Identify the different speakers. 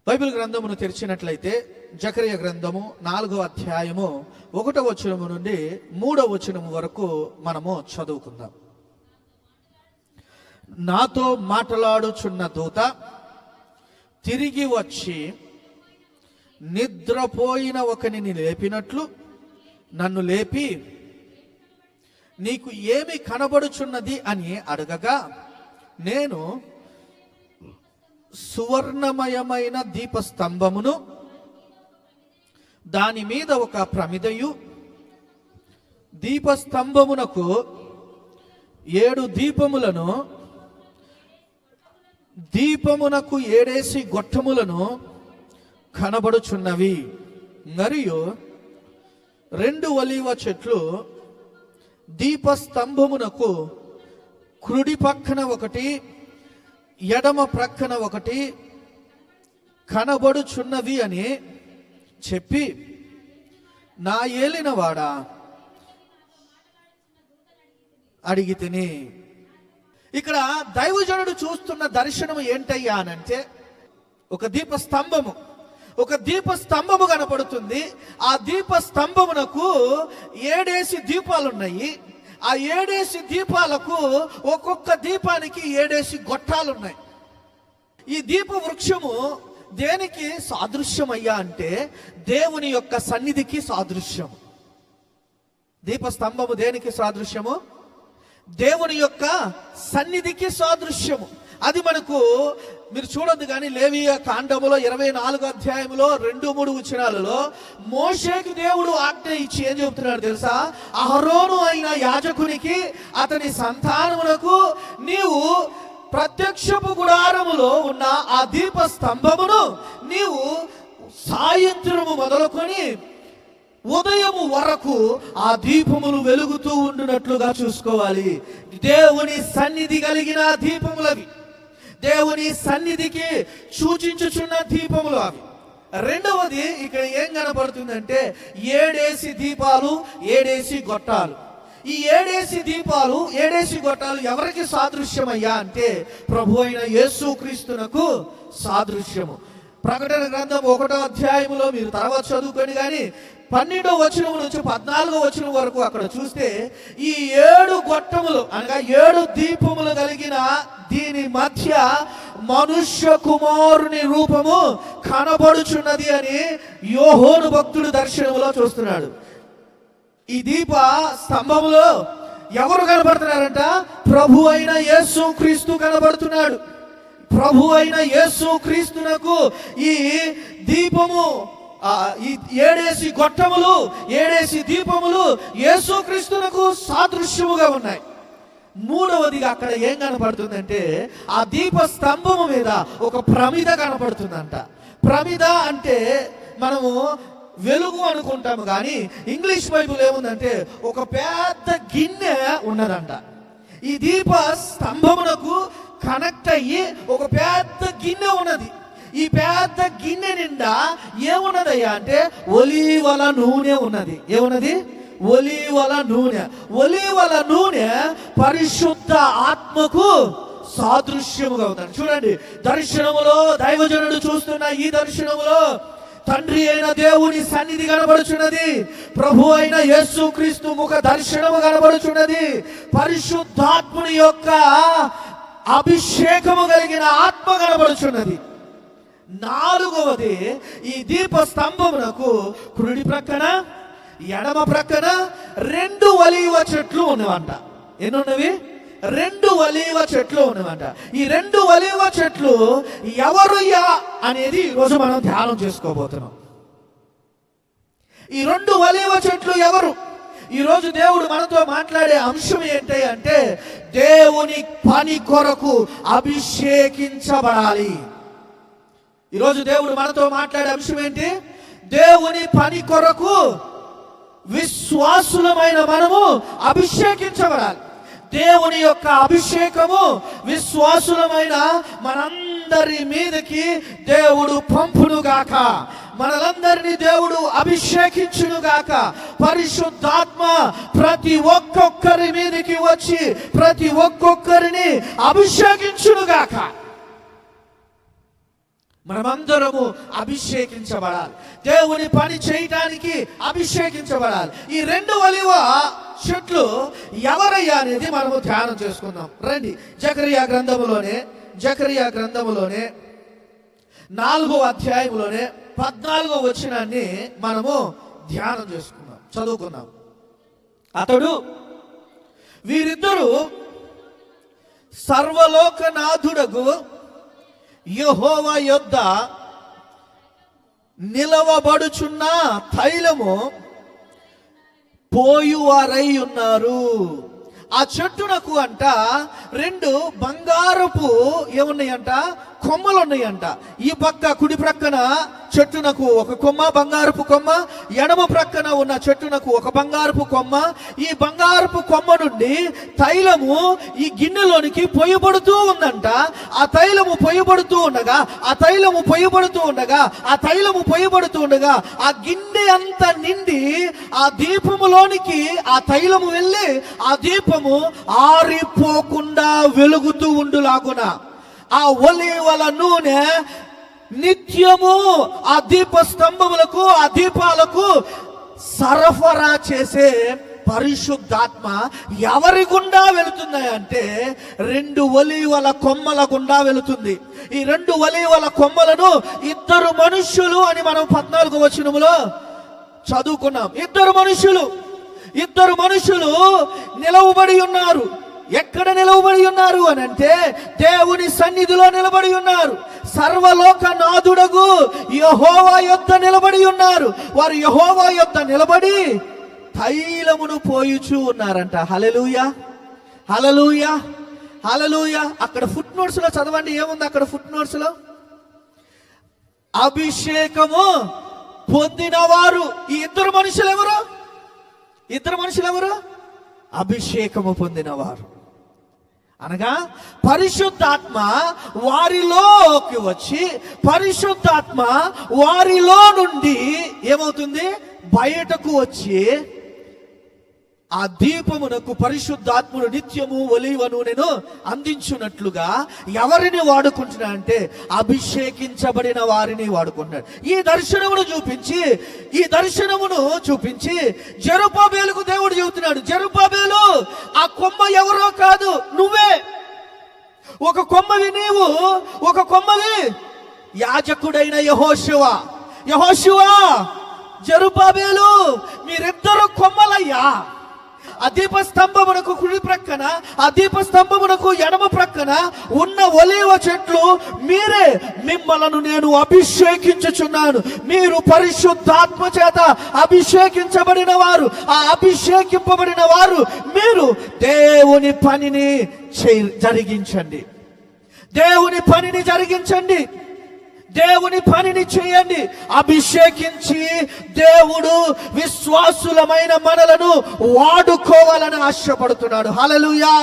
Speaker 1: Bible గ్రంథమును తెరిచినట్లయితే జకరియా గ్రంథము 4వ అధ్యాయము 1వ వచనము నుండి 3వ వచనము వరకు మనము చదువుకుందాం. నాతో మాట్లాడుచున్న దూత తిరిగి వచ్చి నిద్రపోయిన ఒకనిని లేపినట్లు నన్ను లేపి, నీకు ఏమి కనబడుచున్నది అని అడగగా, నేను సువర్ణమయమైన దీపస్తంభమును, దాని మీద ఒక ప్రమిదయు, దీపస్తంభమునకు 7 దీపములను, దీపమునకు 7 గొట్టములను కనబడుచున్నవి. మరియు 2 ఒలీవ చెట్లు దీపస్తంభమునకు కుడి పక్కన ఒకటి, ఎడమ ప్రక్కన ఒకటి కనబడుచున్నవి అని చెప్పి, నా ఏలినవాడా అడిగితిని. ఇక్కడ దైవజనుడు చూస్తున్న దర్శనం ఏంటయ్యా అనంటే, ఒక దీపస్తంభము కనపడుతుంది. ఆ దీపస్తంభమునకు 7 దీపాలు ఉన్నాయి. ఆ 7 దీపాలకు ఒక్కొక్క దీపానికి 7 గొట్టాలు ఉన్నాయి. ఈ దీప వృక్షము దేనికి సాదృశ్యమయ్యా అంటే, దేవుని యొక్క సన్నిధికి సాదృశ్యం. దీపస్తంభము దేనికి సాదృశ్యము? దేవుని యొక్క సన్నిధికి సాదృశ్యము. అది మనకు మీరు చూడొద్దు కానీ లేవియ కాండములో 24వ అధ్యాయంలో 2-3 వచనాలలో మోషేకి దేవుడు ఆజ్ఞ ఇచ్చి ఏం చెబుతున్నాడు తెలుసా? అహరోను అయిన యాజకునికి అతని సంతానములకు నీవు ప్రత్యక్షపు గుడారములో ఉన్న ఆ దీప స్తంభమును నీవు సాయంత్రము మొదలుకొని ఉదయము వరకు ఆ దీపములు వెలుగుతూ ఉండునట్లుగా చూసుకోవాలి. దేవుని సన్నిధి కలిగిన దీపములవి, దేవుని సన్నిధికి సూచించుచున్న దీపములు అవి. రెండవది ఇక్కడ ఏం కనపడుతుందంటే 7 దీపాలు, 7 గొట్టాలు. ఈ 7 దీపాలు, 7 గొట్టాలు ఎవరికి సాదృశ్యమయ్యా అంటే, ప్రభు అయిన యేసుక్రీస్తునకు సాదృశ్యము. ప్రకటన గ్రంథం 1వ అధ్యాయములో మీరు తర్వాత చదువుకొని కానీ 12వ వచనం నుంచి 14వ వచనం వరకు అక్కడ చూస్తే, ఈ 7 గొట్టములు అనగా 7 దీపములు కలిగిన దీని మధ్య మనుష్య కుమారుని రూపము కనబడుచున్నది అని యోహోను భక్తుడు దర్శనములో చూస్తున్నాడు. ఈ దీప స్తంభములో ఎవరు కనబడుతున్నారంట? ప్రభు అయిన యేసుక్రీస్తు కనబడుతున్నాడు. ప్రభు అయిన యేసుక్రీస్తునకు ఈ దీపము, ఈ 7 గొట్టములు, 7 దీపములు యేసుక్రీస్తునకు సాదృశ్యముగా ఉన్నాయి. మూడవదిగా అక్కడ ఏం కనపడుతుందంటే, ఆ దీప స్తంభము మీద ఒక ప్రమిద కనపడుతుందంట. ప్రమిద అంటే మనము వెలుగు అనుకుంటాము కానీ ఇంగ్లీష్ బైబిల్ ఏముందంటే ఒక పెద్ద గిన్నె ఉన్నదంట. ఈ దీప స్తంభమునకు కనెక్ట్ అయ్యి ఒక పెద్ద గిన్నె ఉన్నది. ఈ పెద్ద గిన్నె నిండా ఏమున్నదయ్యా అంటే ఒలీవల నూనె ఉన్నది. ఏమున్నది? ఒలీవల నూనె. ఒలీవల నూనె పరిశుద్ధ ఆత్మకు సాదృశ్యముగా ఉందండి. చూడండి, దర్శనములో దైవజనుడు చూస్తున్న ఈ దర్శనములో తండ్రి అయిన దేవుని సన్నిధి కనబడుచున్నది, ప్రభు అయిన యేసుక్రీస్తు ముఖ దర్శనము కనబడుచున్నది, పరిశుద్ధాత్ముని యొక్క అభిషేకము కలిగిన ఆత్మ కనబడుచున్నది. నాలుగవది, ఈ దీప స్తంభమునకు కుడి ప్రక్కన ఎడమ ప్రక్కన 2 ఒలీవ చెట్లు ఉన్నవంట. ఎన్నున్నవి? 2 ఒలీవ చెట్లు ఉన్నవంట. ఈ 2 ఒలీవ చెట్లు ఎవరుయ్యా అనేది ఈరోజు మనం ధ్యానం చేసుకోబోతున్నాం. ఈ 2 ఒలీవ చెట్లు ఎవరు? ఈరోజు దేవుడు మనతో మాట్లాడే అంశం ఏంటి అంటే, దేవుని పని కొరకు అభిషేకించబడాలి. ఈరోజు దేవుడు మనతో మాట్లాడే అంశం ఏంటి? దేవుని పని కొరకు విశ్వాసులమైన మనము అభిషేకించబడాలి. దేవుని యొక్క అభిషేకము విశ్వాసులమైన మనందరి మీదకి దేవుడు పంపునుగాక. మనలందరినీ దేవుడు అభిషేకించునుగాక. పరిశుద్ధాత్మ ప్రతి ఒక్కొక్కరి మీదకి వచ్చి ప్రతి ఒక్కొక్కరిని అభిషేకించునుగాక. మనమందరము అభిషేకించబడాలి. దేవుని పని చేయటానికి అభిషేకించబడాలి. ఈ 2 ఒలీవ చెట్లు ఎవరయ్యా అనేది మనము ధ్యానం చేసుకుందాం. రండి, జకరియా గ్రంథములోనే 4వ అధ్యాయంలోనే 14వ వచనాన్ని మనము ధ్యానం చేసుకుందాం, చదువుకుందాం. అతడు వీరిద్దరూ సర్వలోకనాథుడగు యెహోవా యొద్ద నిలవబడుచున్న తైలము పోయువారై ఉన్నారు. ఆ చెట్టునకు అంట 2 బంగారపు ఏమున్నాయంట, కొమ్మలు ఉన్నాయంట. ఈ పక్క కుడి ప్రక్కన చెట్టునకు ఒక కొమ్మ, బంగారపు కొమ్మ, ఎడమ ప్రక్కన ఉన్న చెట్టునకు ఒక బంగారపు కొమ్మ. ఈ బంగారపు కొమ్మ నుండి తైలము ఈ గిన్నెలోనికి పొయ్యబడుతూ ఉందంట. ఆ తైలము పొయ్యబడుతూ ఉండగా ఆ గిన్నె అంతా నిండి ఆ దీపములోనికి ఆ తైలము వెళ్ళి ఆ దీపము ఆరిపోకుండా వెలుగుతూ ఉండులాగున ఆ ఒలీవల నూనె నిత్యము ఆ దీప స్తంభములకు, ఆ దీపాలకు సరఫరా చేసే పరిశుద్ధాత్మ ఎవరి గుండా వెళుతున్నాయంటే 2 ఒలీవల కొమ్మల గుండా వెళుతుంది. ఈ 2 ఒలీవల కొమ్మలను 2 మనుష్యులు అని మనం 14వ వచనములో చదువుకున్నాం. 2 మనుషులు నిలవబడి ఉన్నారు. ఎక్కడ నిలవబడి ఉన్నారు అని అంటే దేవుని సన్నిధిలో నిలబడి ఉన్నారు. సర్వలోకనాథుడగు యెహోవా యొద్ద నిలబడి ఉన్నారు. వారు యెహోవా యొద్ద నిలబడి తైలమును పోయుచూ ఉన్నారంట. హల్లెలూయా, హల్లెలూయా, హల్లెలూయా. అక్కడ ఫుట్ నోట్స్ లో చదవండి, ఏముంది అక్కడ ఫుట్ నోట్స్ లో? అభిషేకము పొందిన వారు. ఈ 2 మనుషులు ఎవరు? అభిషేకము పొందినవారు అనగా పరిశుద్ధాత్మ వారిలోకి వచ్చి, పరిశుద్ధాత్మ వారిలో నుండి ఏమవుతుంది, బయటకు వచ్చి ఆ దీపమునకు పరిశుద్ధాత్ముడు నిత్యము ఒలీవ నూనెను అందించున్నట్లుగా ఎవరిని వాడుకుంటున్నా అంటే అభిషేకించబడిన వారిని వాడుకుంటున్నాడు. ఈ దర్శనమును చూపించి జెరుబ్బాబెలుకు దేవుడు చెబుతున్నాడు, జెరుబ్బాబెలు ఆ కొమ్మ ఎవరో కాదు, నువ్వే. ఒక కొమ్మవి నీవు, ఒక కొమ్మవి యాజకుడైన యెహోషువ. జెరుబ్బాబెలు మీరిద్దరు కొమ్మలయ్యా. ఆ దీపస్తంభమునకు కుడి ప్రక్కన, ఆ దీపస్తంభమునకు ఎడమ ప్రక్కన ఉన్న ఒలీవ చెట్లు మీరే. మిమ్మలను నేను అభిషేకించుచున్నాను. మీరు పరిశుద్ధాత్మ చేత అభిషేకించబడిన వారు. ఆ అభిషేకింపబడిన వారు మీరు దేవుని పనిని జరిగించండి. దేవుని పనిని చేయండి. అభిషేకించి దేవుడు విశ్వాసులమైన మనలను వాడుకోవాలని ఆశపడుతున్నాడు. హల్లెలూయా.